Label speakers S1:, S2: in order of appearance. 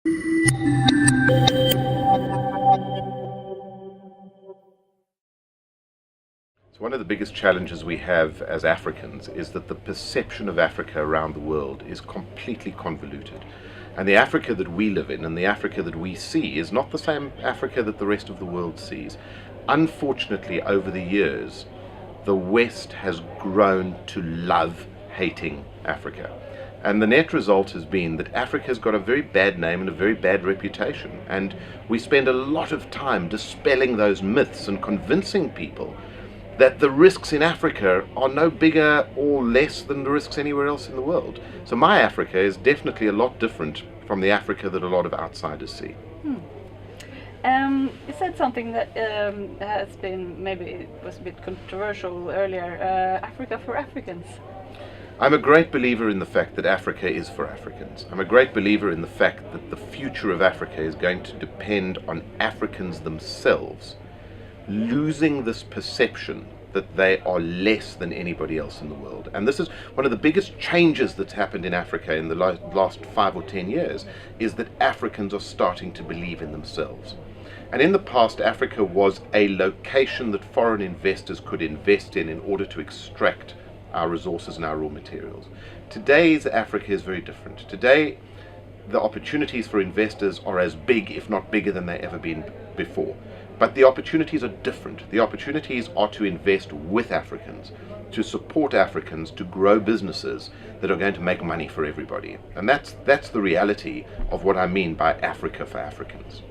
S1: One of the biggest challenges we have as Africans is that the perception of Africa around the world is completely convoluted. And the Africa that we live in and the Africa that we see is not the same Africa that the rest of the world sees. Unfortunately, over the years, the West has grown to love hating Africa. And the net result has been that Africa's got a very bad name and a very bad reputation. And we spend a lot of time dispelling those myths and convincing people that the risks in Africa are no bigger or less than the risks anywhere else in the world. So my Africa is definitely a lot different from the Africa that a lot of outsiders see.
S2: You said something that has been, maybe it was a bit controversial earlier, Africa for Africans.
S1: I'm a great believer in the fact that Africa is for Africans. I'm a great believer in the fact that the future of Africa is going to depend on Africans themselves losing this perception that they are less than anybody else in the world. And this is one of the biggest changes that's happened in Africa in the last 5 or 10 years, is that Africans are starting to believe in themselves. And in the past, Africa was a location that foreign investors could invest in order to extract our resources and our raw materials. Today's Africa is very different. Today, the opportunities for investors are as big, if not bigger, than they've ever been before. But the opportunities are different. The opportunities are to invest with Africans, to support Africans, to grow businesses that are going to make money for everybody. And that's the reality of what I mean by Africa for Africans.